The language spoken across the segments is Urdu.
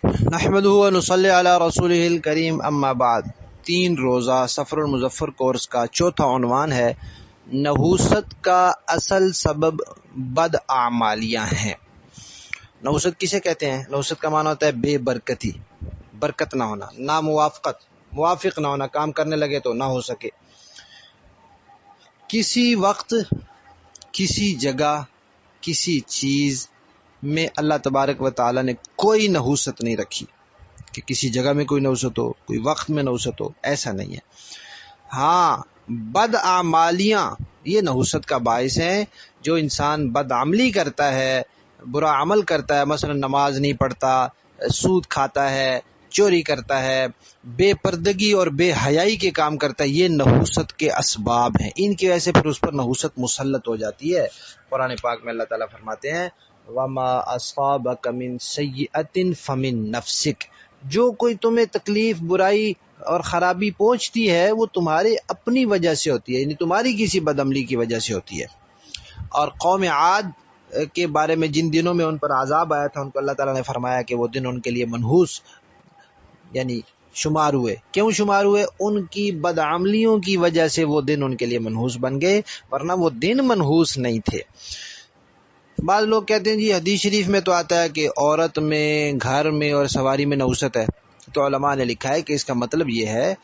نحمدہ و نصلی علی رسولہ الکریم، اما بعد۔ 3 روزہ سفر المظفر کورس کا چوتھا عنوان ہے نحوست کا اصل سبب بد اعمالیاں ہیں۔ نحوست کسے کہتے ہیں؟ نحوست کا معنی ہوتا ہے بے برکتی، برکت نہ ہونا، موافق نہ ہونا، کام کرنے لگے تو نہ ہو سکے۔ کسی وقت، کسی جگہ، کسی چیز میں اللہ تبارک و تعالی نے کوئی نحوست نہیں رکھی کہ کسی جگہ میں کوئی نحوست ہو، کوئی وقت میں نحوست ہو، ایسا نہیں ہے۔ ہاں، بد اعمالیاں یہ نحوست کا باعث ہیں۔ جو انسان بد عملی کرتا ہے، برا عمل کرتا ہے، مثلا نماز نہیں پڑھتا، سود کھاتا ہے، چوری کرتا ہے، بے پردگی اور بے حیائی کے کام کرتا ہے، یہ نحوست کے اسباب ہیں۔ ان کی وجہ سے پھر اس پر نحوست مسلط ہو جاتی ہے۔ قرآن پاک میں اللہ تعالیٰ فرماتے ہیں وَمَا أَصَابَكَ مِن سَيِّئَةٍ فَمِن نَفْسِكَ، جو کوئی تمہیں تکلیف، برائی اور خرابی پہنچتی ہے وہ تمہارے اپنی وجہ سے ہوتی ہے، یعنی تمہاری کسی بدعملی کی وجہ سے ہوتی ہے۔ اور قوم عاد کے بارے میں جن دنوں میں ان پر عذاب آیا تھا، ان کو اللہ تعالیٰ نے فرمایا کہ وہ دن ان کے لیے منحوس یعنی شمار ہوئے۔ کیوں شمار ہوئے؟ ان کی بدعملیوں کی وجہ سے وہ دن ان کے لیے منحوس بن گئے، ورنہ وہ دن منحوس نہیں تھے۔ بعض لوگ کہتے ہیں جی حدیث شریف میں تو آتا ہے کہ عورت میں، گھر میں اور سواری میں نحوست ہے، تو علماء نے لکھا ہے کہ اس کا مطلب یہ ہے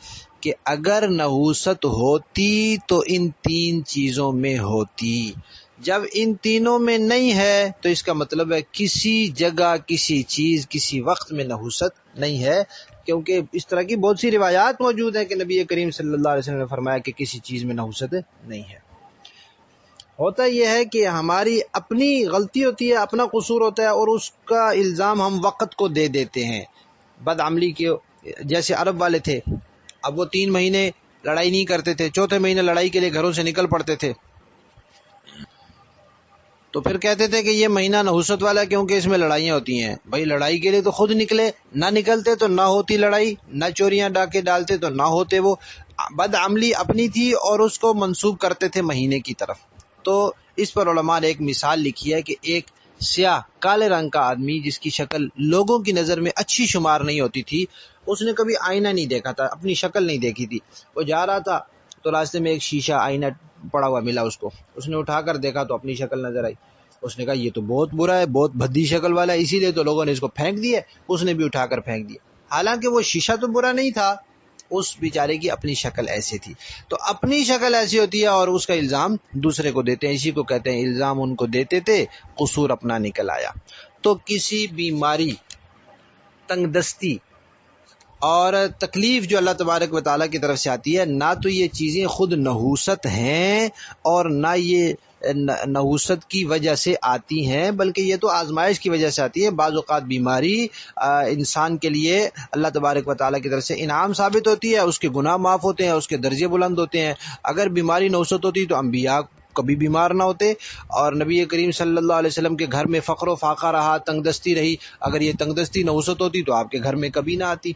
کہ اگر نحوست ہوتی تو ان 3 چیزوں میں ہوتی، جب ان تینوں میں نہیں ہے تو اس کا مطلب ہے کسی جگہ، کسی چیز، کسی وقت میں نحوست نہیں ہے، کیونکہ اس طرح کی بہت سی روایات موجود ہیں کہ نبی کریم صلی اللہ علیہ وسلم نے فرمایا کہ کسی چیز میں نحوست نہیں ہے۔ ہوتا یہ ہے کہ ہماری اپنی غلطی ہوتی ہے، اپنا قصور ہوتا ہے، اور اس کا الزام ہم وقت کو دے دیتے ہیں بد عملی کے۔ جیسے عرب والے تھے، اب وہ 3 مہینے لڑائی نہیں کرتے تھے، چوتھے مہینے لڑائی کے لیے گھروں سے نکل پڑتے تھے، تو پھر کہتے تھے کہ یہ مہینہ نحوست والا ہے کیونکہ اس میں لڑائیاں ہوتی ہیں۔ بھائی لڑائی کے لیے تو خود نکلے، نہ نکلتے تو نہ ہوتی لڑائی، نہ چوریاں ڈاکے ڈالتے تو نہ ہوتے وہ۔ بد عملی اپنی تھی اور اس کو منسوب کرتے تھے مہینے کی طرف۔ تو اس پر علماء نے ایک مثال لکھی ہے کہ ایک سیاہ کالے رنگ کا آدمی جس کی شکل لوگوں کی نظر میں اچھی شمار نہیں ہوتی تھی، اس نے کبھی آئینہ نہیں دیکھا تھا، اپنی شکل نہیں دیکھی تھی۔ وہ جا رہا تھا تو راستے میں ایک شیشہ آئینہ پڑا ہوا ملا اس نے اٹھا کر دیکھا تو اپنی شکل نظر آئی۔ اس نے کہا یہ تو بہت برا ہے، بہت بھدی شکل والا ہے، اسی لیے تو لوگوں نے اس کو پھینک دیا۔ اس نے بھی اٹھا کر پھینک دیا، حالانکہ وہ شیشہ تو برا نہیں تھا، اس بیچارے کی اپنی شکل ایسی تھی۔ تو اپنی شکل ایسی ہوتی ہے اور اس کا الزام دوسرے کو دیتے ہیں، اسی کو کہتے ہیں الزام ان کو دیتے تھے، قصور اپنا نکل آیا۔ تو کسی بیماری، تنگ دستی اور تکلیف جو اللہ تبارک و تعالیٰ کی طرف سے آتی ہے، نہ تو یہ چیزیں خود نحوست ہیں اور نہ یہ نحوست کی وجہ سے آتی ہیں، بلکہ یہ تو آزمائش کی وجہ سے آتی ہے۔ بعض اوقات بیماری انسان کے لیے اللہ تبارک و تعالیٰ کی طرف سے انعام ثابت ہوتی ہے، اس کے گناہ معاف ہوتے ہیں، اس کے درجے بلند ہوتے ہیں۔ اگر بیماری نحوست ہوتی تو انبیاء کبھی بیمار نہ ہوتے، اور نبی کریم صلی اللہ علیہ وسلم کے گھر میں فقر و فاقہ رہا، تنگ دستی رہی، اگر یہ تنگ دستی نحوست ہوتی تو آپ کے گھر میں کبھی نہ آتی۔